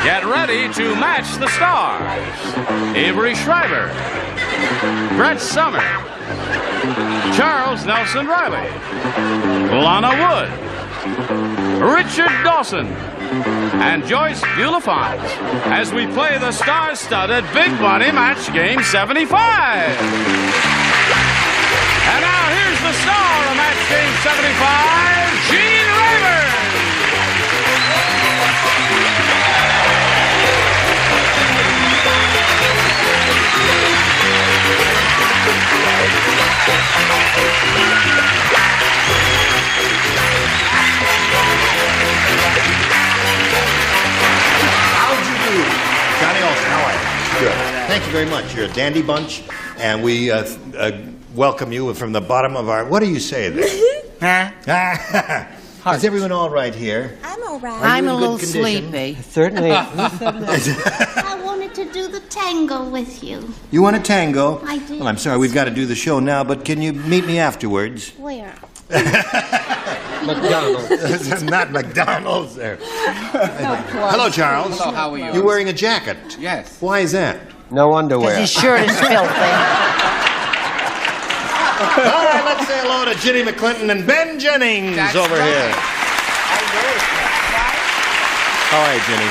Get ready to match the stars. Avery Schreiber, Brett Summer, Charles Nelson Riley, Lana Wood, Richard Dawson, and Joyce Bulifant as we play the star-studded Big Money Match Game 75. And now here's the star of Match Game 75, Gene Rayburn. Thank you very much. You're a dandy bunch, and we welcome you from the bottom of our... What do you say there? Is everyone all right here? I'm all right. I'm a little sleepy. Certainly. I wanted to do the tango with you. You want a tango? I do. Well, I'm sorry, we've got to do the show now, but can you meet me afterwards? Where? McDonald's. Not McDonald's there. Hello, Charles. Hello, how are you? You're wearing a jacket. Yes. Why is that? No underwear. His shirt is filthy. All right, let's say hello to Ginny McClinton and Ben Jennings That's over right. here. How are you, Ginny?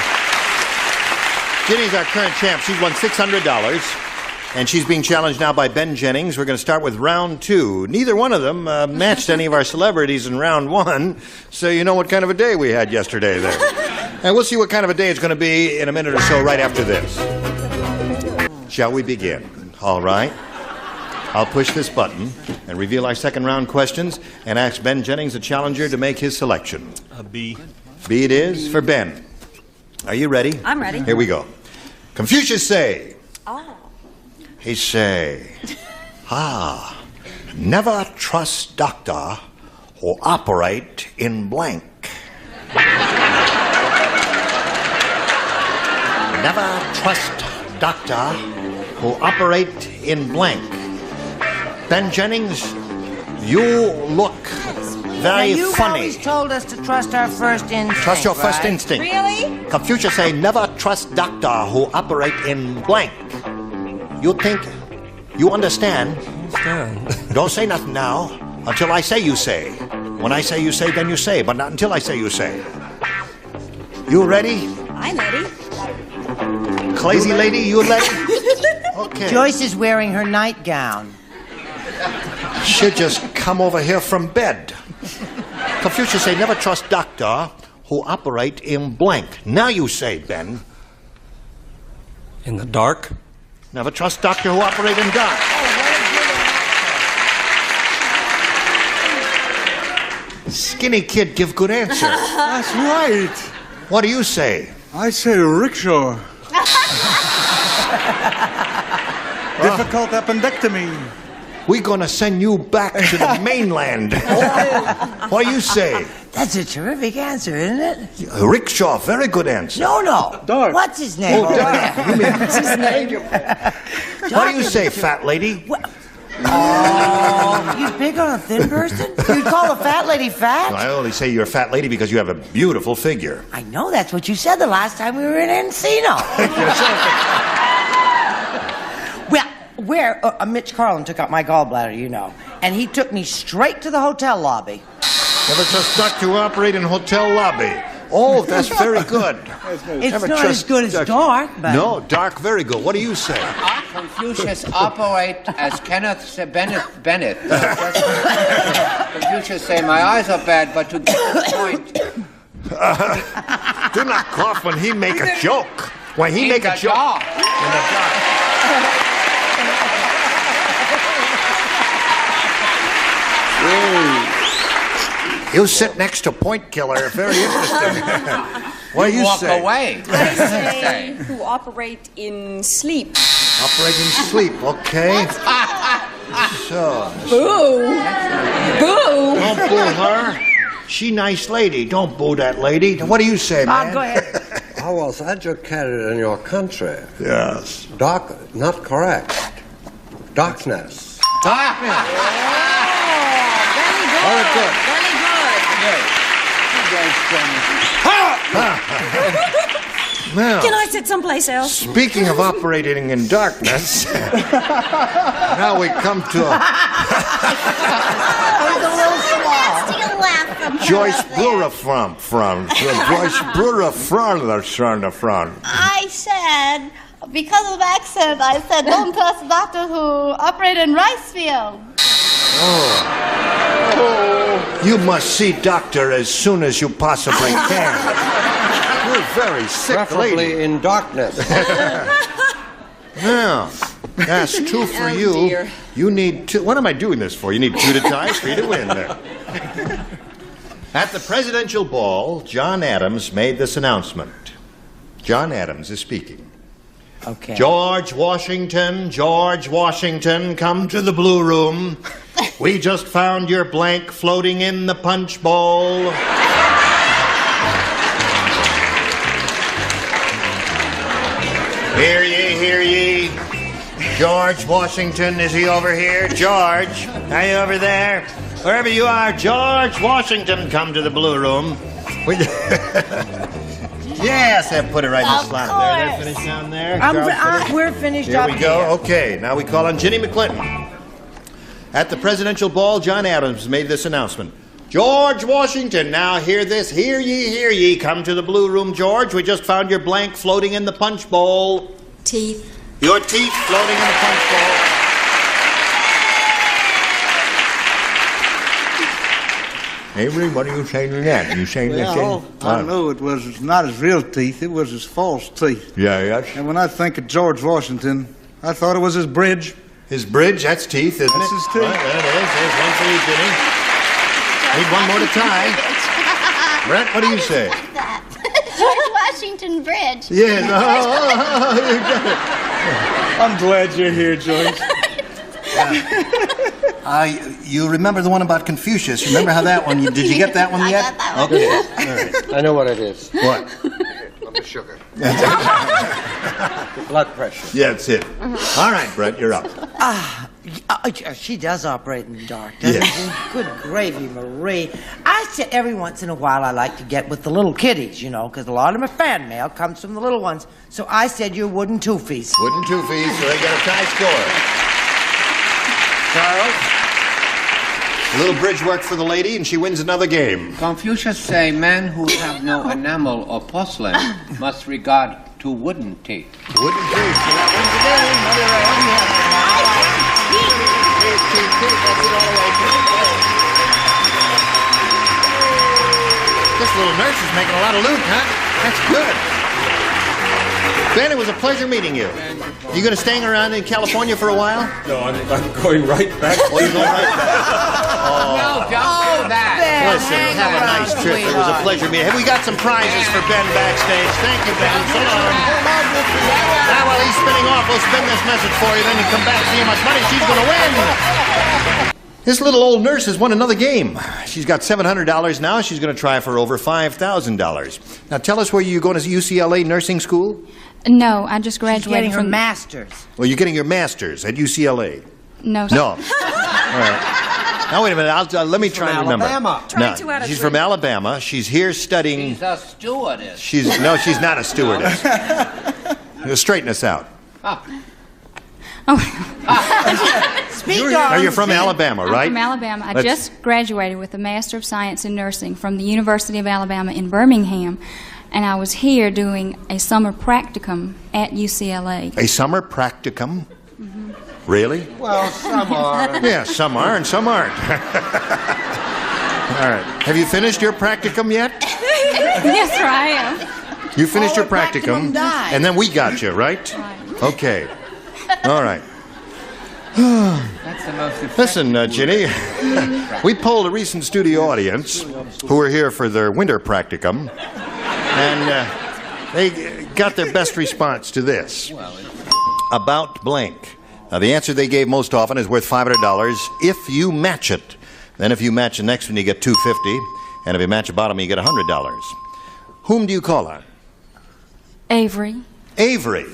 Ginny's our current champ. She's won $600, and she's being challenged now by Ben Jennings. We're going to start with round 2. Neither one of them matched any of our celebrities in round 1, so you know what kind of a day we had yesterday there. And we'll see what kind of a day it's going to be in a minute or so right after this. Shall we begin? All right. I'll push this button and reveal our second round questions and ask Ben Jennings, the challenger, to make his selection. B. B it is for Ben. Are you ready? I'm ready. Here we go. Confucius say. Oh. He say, never trust doctor who operate in blank. Never trust doctor who operate in blank. Ben Jennings, you look very You've funny. always told us to trust our first instinct. Trust your first right? instinct. Really? Confucius say, never trust doctor who operate in blank. You think, you understand? Don't say nothing now until I say you say. When I say you say, then you say, but not until I say you say. You ready? I'm ready. Crazy lady, you ready? Okay. Joyce is wearing her nightgown. Should just come over here from bed. Confucius say, never trust doctor who operate in blank. Now you say, Ben. In the dark? Never trust doctor who operate in dark. Skinny kid give good answer. That's right. What do you say? I say rickshaw. Difficult appendectomy. We're gonna send you back to the mainland. What do you say? That's a terrific answer, isn't it? Rickshaw, very good answer. No. Dark. What's his name? What's his name? What do you say, fat lady? Oh, you big on a thin person? You'd call a fat lady fat? I only say you're a fat lady because you have a beautiful figure. I know that's what you said the last time we were in Encino. Well, where Mitch Carlin took out my gallbladder, you know, and he took me straight to the hotel lobby. Never trust doctor who operate in hotel lobby. Oh, that's very good. It's Never not as trust good as dark, but... No, dark, very good. What do you say? Confucius operate as Kenneth Bennett. Confucius say, my eyes are bad, but to get the point. Do not cough when he make a joke. When he make a joke. In the dark. You sit next to Point Killer. Very interesting. What do you walk say? away. I say who operate in sleep. Operate in sleep, okay? So. Boo! Boo! Don't boo her. She nice lady. Don't boo that lady. What do you say, man? Go ahead. I was educated in your country. Yes. Dark, not correct. Darkness. Very good. Now, Can I sit someplace else? speaking of operating in darkness, now we come to Steal a laugh from her Joyce up there. Burghoff from. I said, because of accent, I said, don't trust Doctor Who, operate in Ricefield. You must see doctor as soon as you possibly can. You're very sick Preferably lady. in darkness. Now, that's two for you. dear. You need two. What am I doing this for? You need two to tie, three to win there. At the presidential ball, John Adams made this announcement. John Adams is speaking. Okay. George Washington, come to the blue room. We just found your blank floating in the punch bowl. Hear ye, hear ye. George Washington, is he over here? George, are you over there? Wherever you are, George Washington, come to the blue room. Yes, I put it right in the Of slot there. They're course. finished down there. We're finished Here up we go. here. Okay, now we call on Ginny McClinton. At the presidential ball, John Adams made this announcement. George Washington, now hear this. Hear ye, come to the blue room, George. We just found your blank floating in the punch bowl. Teeth. Your teeth floating in the punch bowl. Avery, what are you saying to that? You saying that Well, thing? I know it was not his real teeth, it was his false teeth. Yeah, yes. And when I think of George Washington, I thought it was his bridge. His bridge, that's teeth, isn't That's it? his teeth. Right, there it is. There's one for you, Ginny. Need one more to tie. Brett, what do you say? That. George Washington Bridge. Yes. Oh, you got it. I'm glad you're here, Joyce. You remember the one about Confucius? Remember how that one? Did you get that one I yet? got that one. Okay. All right. I know what it is. What? The sugar. Blood pressure. Yeah, that's it. All right, Brett, you're up. She does operate in the dark, doesn't Yes. she? Good gravy, Marie. I said every once in a while I like to get with the little kiddies, you know, because a lot of my fan mail comes from the little ones. So I said you're wooden toofies. Wooden toofies, so they get a tie score. Charles? A little bridge work for the lady, and she wins another game. Confucius say men who have no enamel or porcelain must regard to wooden teeth. Wooden teeth. So that wins again. Mother This little nurse is making a lot of loot, huh? That's good. Ben, it was a pleasure meeting you. You going to staying around in California for a while? No, I'm going right back. Oh, you're going right back. No, don't do that. Listen, have a nice trip. It was a pleasure meeting. Hey, we got some prizes for Ben backstage. Thank you, Ben. So long. Now, while he's spinning off, we'll spin this message for you. Then you come back, see how much money she's going to win. This little old nurse has won another game. She's got $700 now. She's going to try for over $5,000. Now, tell us where you're going to UCLA nursing school? No, I just She's graduated getting her from master's. Well, you're getting your master's at UCLA. No, sir. No. All right. Now, wait a minute. Let me try and remember. Alabama. No, two out of she's three. from Alabama. She's here studying. He's a stewardess. She's not a stewardess. Straighten us out. Speak Now, on. you're from Alabama, right? I'm from Alabama. I Let's- just graduated with a Master of Science in Nursing from the University of Alabama in Birmingham, and I was here doing a summer practicum at UCLA. A summer practicum? Really? Well, some are. Yeah, some are and some aren't. All right. Have you finished your practicum yet? Yes, sir, I am. You finished your Oh, practicum practicum, died. and then we got you, right? Right. Okay. All right. That's the most effective. Listen, Ginny, we polled a recent studio audience who were here for their winter practicum, and they got their best response to this. About blank. Now, the answer they gave most often is worth $500 if you match it. Then if you match the next one, you get $250, and if you match the bottom, you get $100. Whom do you call on? Avery. Avery.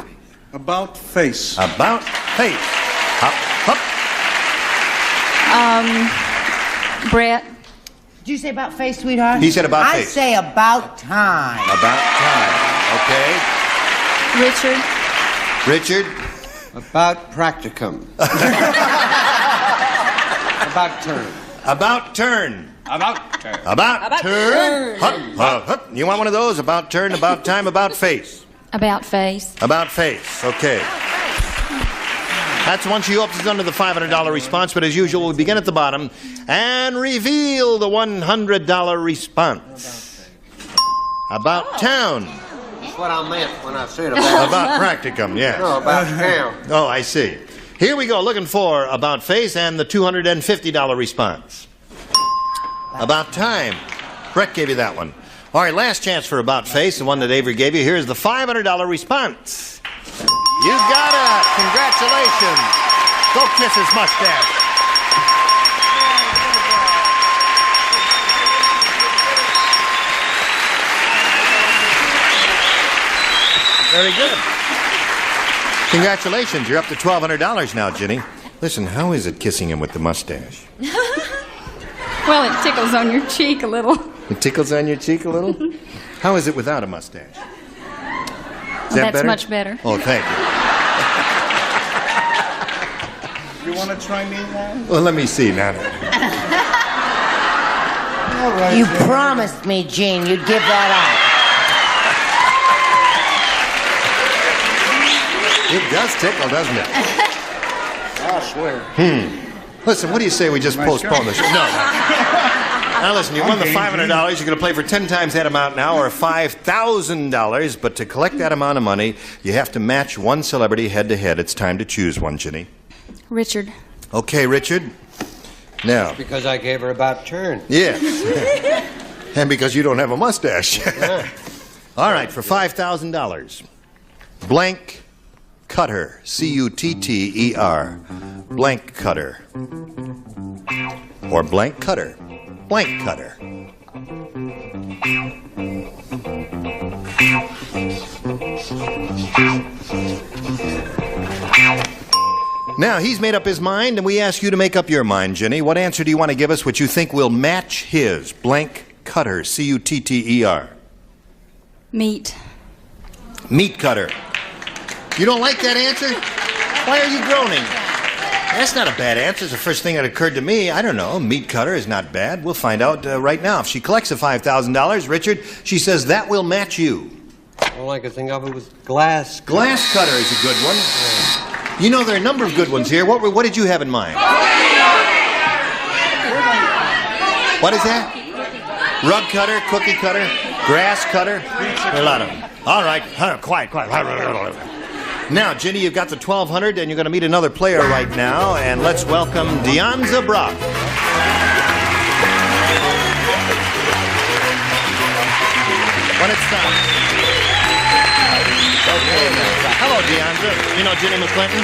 About face. About face. Hop, hop. Brett. Did you say about face, sweetheart? He said about I face. say about time. About time. Okay. Richard. Richard? About practicum. About turn. About turn. About turn. About turn. Hup, hup, hup. You want one of those? About turn, about time, about face. About face. About face. Okay. That's the one she hopes is under the $500 response, but as usual, we begin at the bottom and reveal the $100 response. About town. That's what I meant when I said about. About practicum, yes. No, about town. Oh, I see. Here we go, looking for about face and the $250 response. About time. Brett gave you that one. All right, last chance for about face, the one that Avery gave you. Here's the $500 response. You got it. Congratulations. Go kiss his mustache. Very good. Congratulations. You're up to $1,200 now, Ginny. Listen, how is it kissing him with the mustache? Well, it tickles on your cheek a little. It tickles on your cheek a little? How is it without a mustache? Is that That's better? much better. Oh, thank you. You want to try me now? Well, let me see now. All right. You promised me, Gene, you'd give that It does tickle, doesn't it? I swear. Listen, what do you say we just postpone this? No. Now listen, you won the $500. You're going to play for 10 times that amount now, or $5,000. But to collect that amount of money, you have to match one celebrity head to head. It's time to choose one, Ginny. Richard. Okay, Richard. Now. Because I gave her about turn. Yes. And because you don't have a mustache. All right, for $5,000. Blank Cutter. C-U-T-T-E-R. Blank Cutter. Or Blank Cutter. Blank Cutter. Now, he's made up his mind, and we ask you to make up your mind, Ginny. What answer do you want to give us which you think will match his? Blank Cutter. C-U-T-T-E-R. Meat. Meat cutter. You don't like that answer? Why are you groaning? That's not a bad answer. It's the first thing that occurred to me. I don't know. Meat cutter is not bad. We'll find out right now. If she collects the $5,000, Richard, she says that will match you. All I could think of it was glass. Glass cutter is a good one. You know, there are a number of good ones here. What did you have in mind? What is that? Rug cutter, cookie cutter, grass cutter. There are a lot of them. All right. Quiet. Now, Ginny, you've got the $1,200, and you're going to meet another player right now. And let's welcome Deonza Brock. When it's time. Okay. Hello, Deonza. You know Ginny McClinton?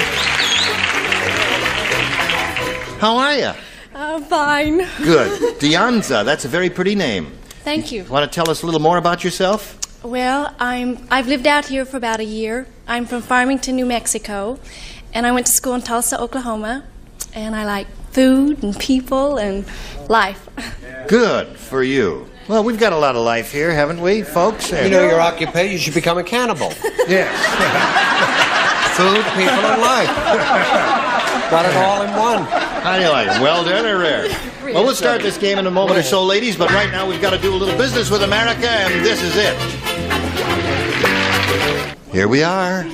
How are you? Fine. Good. Deonza, that's a very pretty name. Thank you. Want to tell us a little more about yourself? Well, I've lived out here for about a year. I'm from Farmington, New Mexico, and I went to school in Tulsa, Oklahoma, and I like food and people and life. Good for you. Well, we've got a lot of life here, haven't we, folks? You know your occupation, you should become a cannibal. Yes. Food, people, and life. Got it all in one. How do you like it? Well done or rare? Well, we'll start this game in a moment or so, ladies, but right now we've got to do a little business with America, and this is it. Here we are.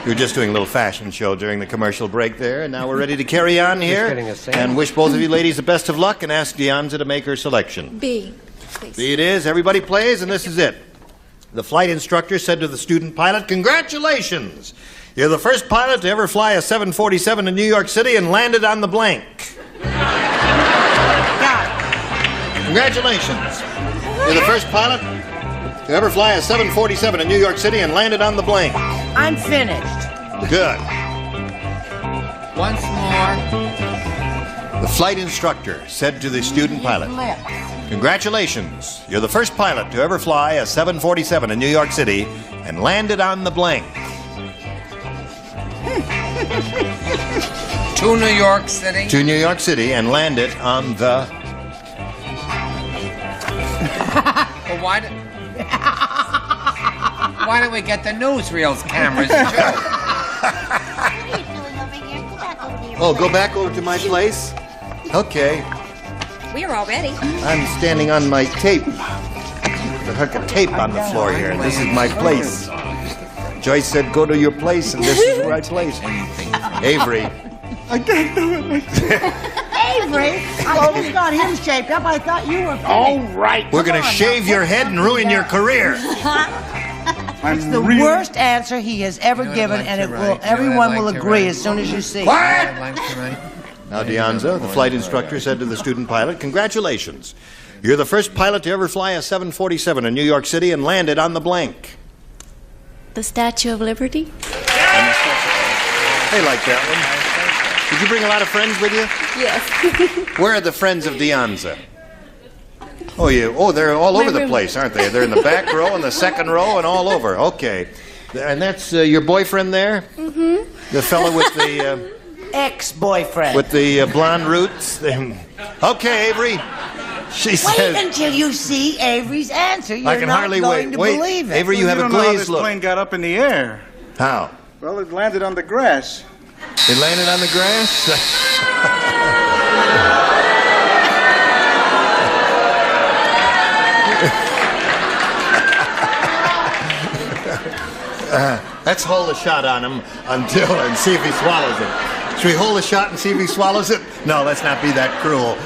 We were just doing a little fashion show during the commercial break there, and now we're ready to carry on here and wish both of you ladies the best of luck and ask Deonza to make her selection. B, please. B it is. Everybody plays, and this is it. The flight instructor said to the student pilot, "Congratulations! You're the first pilot to ever fly a 747 to New York City and landed on the blank." Congratulations. You're the first pilot to ever fly a 747 in New York City and landed on the blank. I'm finished. Good. Once more. The flight instructor said to the student pilot, "Congratulations. You're the first pilot to ever fly a 747 in New York City and landed on the blank." To New York City. To New York City and landed on the... Well, why did... why don't we get the newsreels cameras, too? What are you doing over here? Go back over to your Oh, go place. back over to my place? Okay. We're all ready. I'm standing on my tape. There's a hook of tape on the floor here, and this is my place. Joyce said, go to your place, and this is where I place. Avery. I can't do it. Avery, I just got him shaped up. I thought you were. All right. We're going to shave your head and ruin your career. It's the worst answer he has ever given, and it will. Everyone will agree as soon as you see. What? Now, Deonza, the flight instructor, said to the student pilot, congratulations. You're the first pilot to ever fly a 747 in New York City and landed on the blank. The Statue of Liberty? They like that one. Did you bring a lot of friends with you? Yes. Where are the friends of Deonza? Oh, yeah. Oh, they're all over the place, aren't they? They're in the back row and the second row and all over. Okay. And that's your boyfriend there? Mm-hmm. The fellow with the... Ex-boyfriend. with the blonde roots? Okay, Avery. She Wait says... until you see Avery's answer. You're I can not hardly going wait. to Wait, believe it. Avery, you have a don't know how glazed this look. plane got up in the air. How? Well, it landed on the grass. It landed on the grass? Let's hold a shot on him and see if he swallows it. Should we hold a shot and see if he swallows it? No, let's not be that cruel.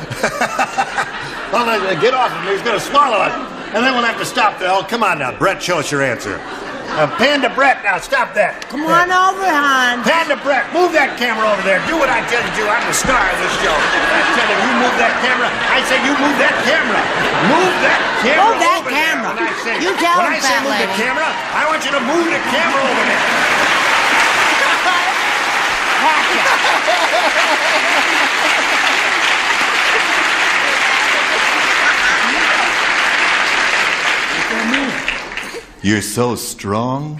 Well, get off him. He's going to swallow it. And then we'll have to stop the hell. Come on now, Brett, show us your answer. Pan to Brett now. Stop that. Come on over, hon. Pan to Brett. Move that camera over there. Do what I tell you to do. I'm the star of this show. I tell you, you move that camera. I say you move that camera. Move that camera. Move that over camera. There. When I say, You tell when him, I say fat move the lady. camera, I want you to move the camera over there. You're so strong.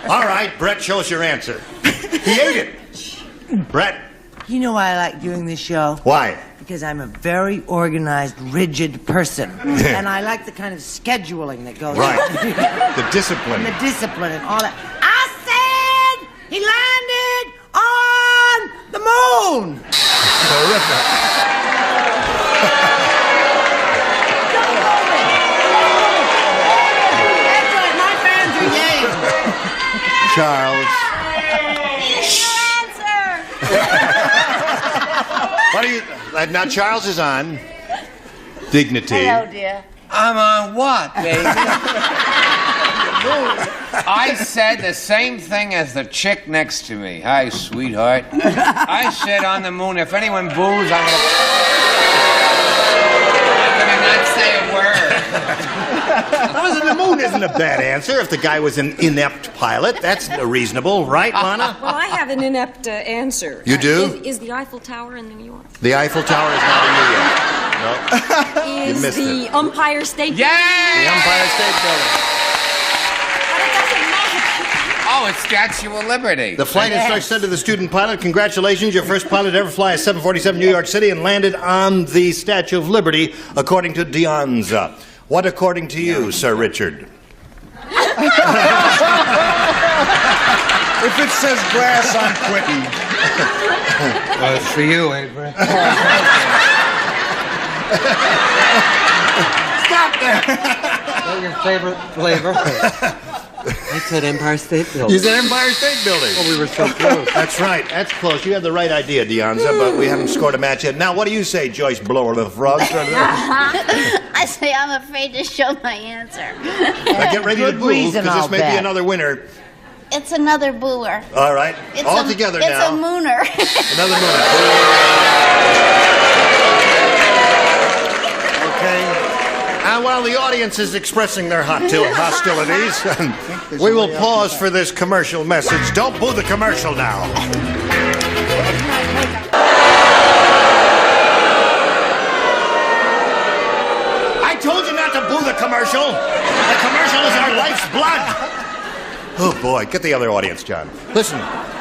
All right, Brett, show us your answer. He ate it. Brett. You know why I like doing this show? Why? Because I'm a very organized, rigid person. And I like the kind of scheduling that goes Right. on. The discipline. And the discipline and all that. I said he landed on the moon! That's right, my fans are yay. Charles. What are you... now, Charles is on. Dignity. Hello, dear. I'm on what, baby? I said the same thing as the chick next to me. Hi, sweetheart. I said on the moon, if anyone boos, I'm gonna not say a word. Listen, the moon isn't a bad answer if the guy was an inept pilot. That's reasonable, right, Lana? Well, I have an inept answer. You do? Is the Eiffel Tower in New York? The Eiffel Tower is not in New York. No. Is missed the it. Empire State The Empire State Building. But it doesn't matter. Oh, it's Statue of Liberty. The flight instructor said to the student pilot, congratulations, your first pilot to ever fly a 747 New York City and landed on the Statue of Liberty, according to Deonza. What according to you, Sir Richard? If it says grass, I'm quitting. Well, it's for you, Avery. Stop that! Is that your favorite flavor? I said Empire State Building. You said Empire State Building. Oh, we were so close. That's right. That's close. You had the right idea, Deonza, but we haven't scored a match yet. Now, what do you say, Joyce Blower the Frog? I say I'm afraid to show my answer. Get ready to Good boo, reason, because this I'll may bet. be another winner. It's another booer. All right. It's All together now. It's a mooner. Another winner. Okay. And while the audience is expressing their hostilities, we will pause for this commercial message. Don't boo the commercial now. I told you not to boo the commercial. The commercial is our life's blood. Oh, boy. Get the other audience, John. Listen,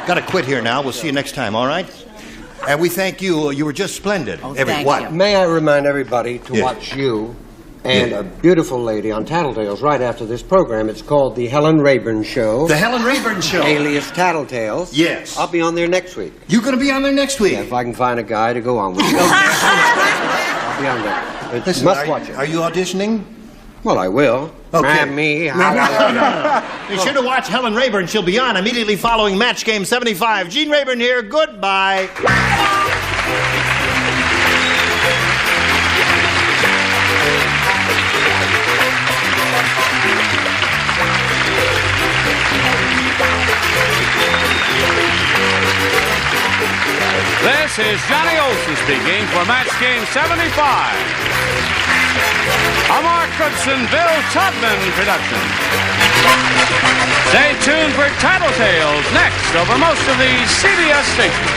got to quit here now. We'll see you next time, all right? And we thank you. You were just splendid. Oh, thank what? you. May I remind everybody to Yeah. watch you and a beautiful lady on Tattletales right after this program. It's called The Helen Rayburn Show. The Helen Rayburn Show. Alias Tattletales. Yes. I'll be on there next week. You going to be on there next week? Yeah, if I can find a guy to go on with. I'll be on there. But Listen, must watch it. Are you auditioning? Well, I will. Okay. Me. Be sure to watch Helen Rayburn. She'll be on immediately following Match Game 75. Gene Rayburn here. Goodbye. This is Johnny Olson speaking for Match Game 75. A Mark Goodson, Bill Todman production. Stay tuned for Tattletales next over most of the CBS stations.